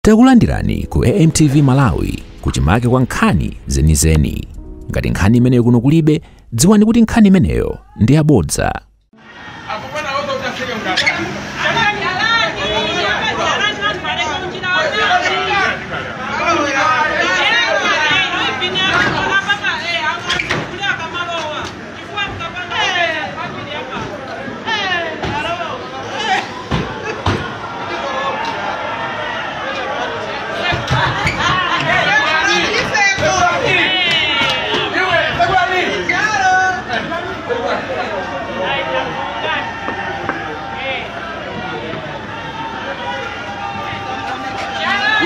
Takulandirani ku AMTV Malawi kuchimake kwa nkhani zenizeni. Ngati nkhani imeneyo kuno kulibe, dziwani kuti nkhani imeneyo ndi yabodza.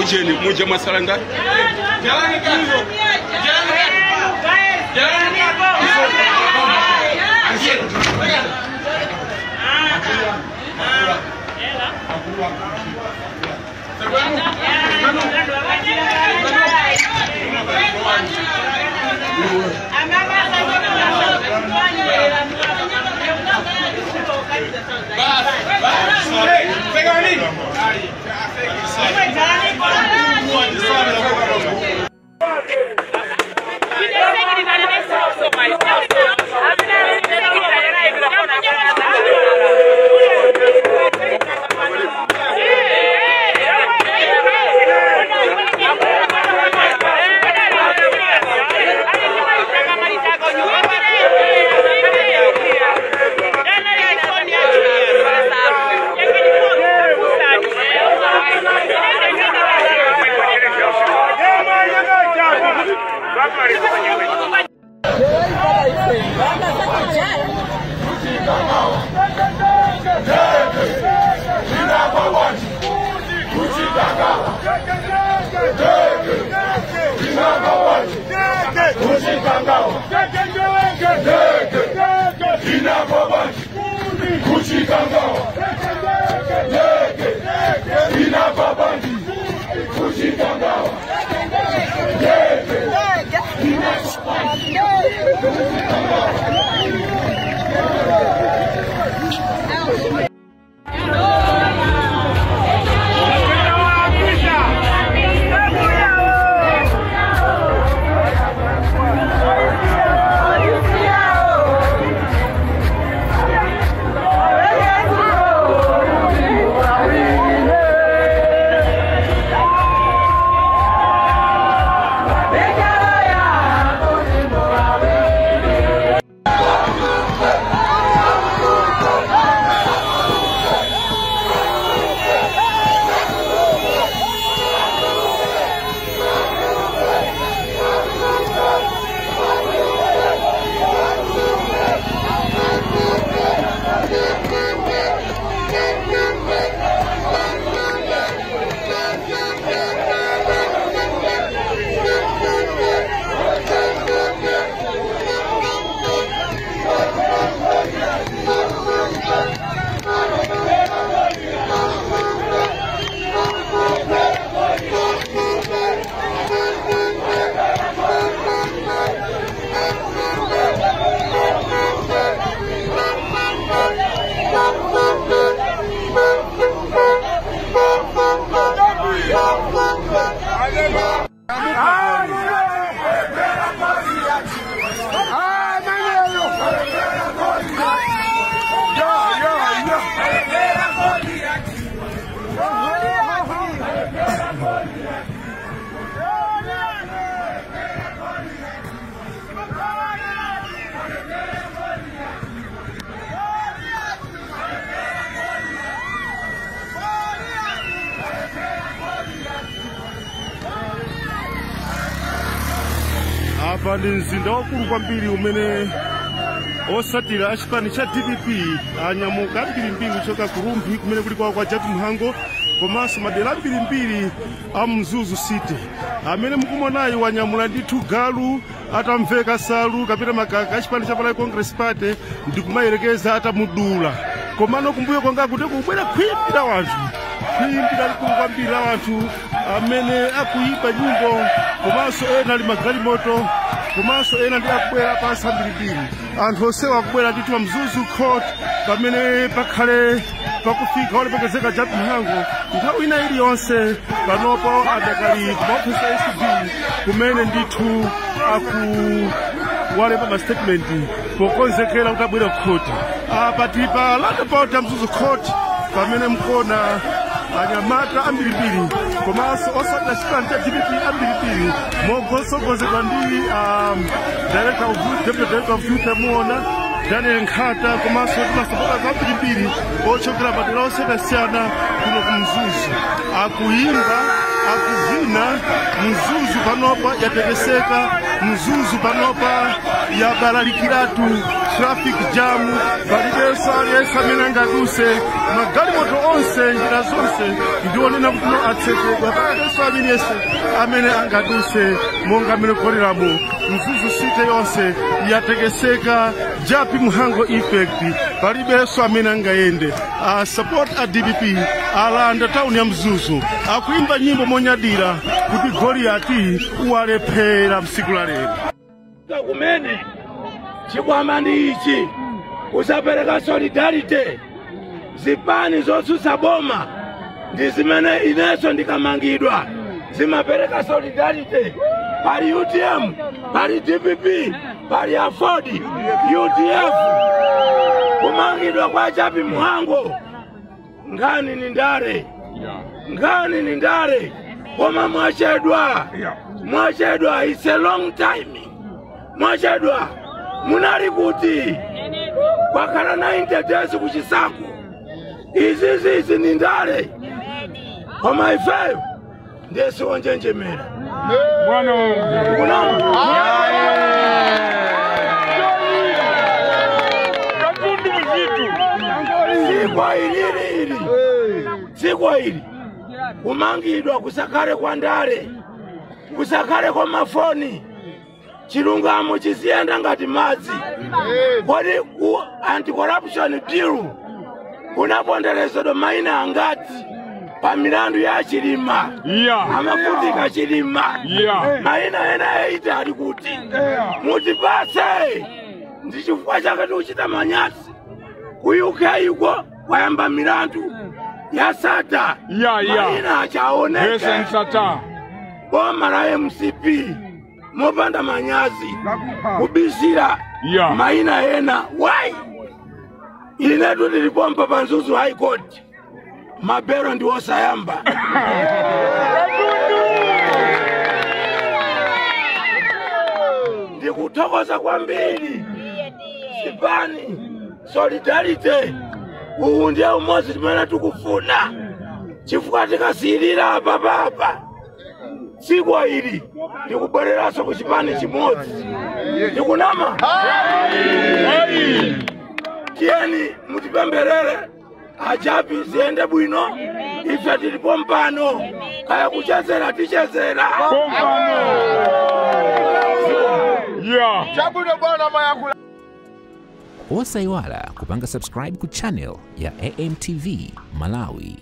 Ujeni muje masala ngapi? Jalani kazo. Apa ndi mzinda wakulu kwambiri umene osatira achipani cha DPP anyamuka ambirimbiri kuchoka ku Rumbi kumene kuli kwa Jatu Mhango komanso madera ambirimbiri a Mzuzu City amene mukumonayi wanyamula ndithu galu atamveka salu kapita makaka achipani cha Malawi Congress Party ndi kumayerekeza atamudula komano kumbuyo kwanga kuti kubwera khwimbira wanthu likulu kwambiri la wanthu amene akuyipa nyimbo komanso ena ali magalimoto komanso ena ndi akubwera pasambirimbiri anthu onsewa akubwera ndithu Mzuzu Court pamene pakhale pakufika olemekezeka Japi Mhango nthawi ina iliyonse panopo adakali kumaofisa SB kumene ndithu walepa ma statement pokonzekera kuti abwera kukhoti patipa landapauta mzuzu khoti pamene mkona anyamata ambirimbiri komanso osatira chipani cha DPP ambirimbiri mogosogozedwa ndi Deputy Director of Youth muona Daniel Nkhata komanso timasapota ambirimbiri ochokera madera osiyanasiyana kuno kumzuzu akuyimba akuvina mzuzu panopa yatekeseka mzuzu panopa yabalalikiratu traffic jam palibenso aliyense amene angaduse magalimoto onse njira zonse ndionena kuti no atsekedwa palibenso aliyense amene angaduse monga amene kuoneramo mzuzu site yonse yatekeseka Japi Mhango effect palibenso amene angayende support a DPP alanda town ya mzuzu akuimba nyimbo monyadira kuti Goliati uwalephera msiku la lero kumene chikwama ndi ichi kusapereka solidarity zipani zosusa boma ndi zimene inenso ndikamangidwa zimapereka solidarity pali UTM pali DPP pali Afford UDF kumangidwa kwa Japi Mhango ngani ni ndare ngani ni ndare koma mwachedwa it's a long time mwachedwa munali kuti kwakhala 90 days kuchisaku izi ni ndare koma ifeyo ndesi wonjenjemera Bwana sikwa ili kumangidwa kusakale kwa ndare kusakale kwa mafoni chilungamo chiziyenda ngati madzi kodi anti-corruption bill kunaponderezedwa maina angati pa milandu ya chilima amafutika chilima maina ena eita ali kuti mutipase ndi chifukwa chake tikuchita manyasi ku UK yuko kwayamba milandu ya sata maina achaoneka boma la MCP mopanda manyazi kubisira maina ena why inetu nilipompa panzuzu high court mabero ndi osayamba ndikuthokoza kwambiri sipani solidarity uwu ndiye umodzi timene tikufuna chifukwa tikasiyirira apa sikwa ili ndikubwereranso ku chipani chimodzi ndikunama tiyeni mutipemberere Japi ziyende bwino ife tilipo mpano kaya kuchezera tichezera Chabuno bwana mayakula Osaiwala kupanga subscribe ku channel ya AMTV Malawi.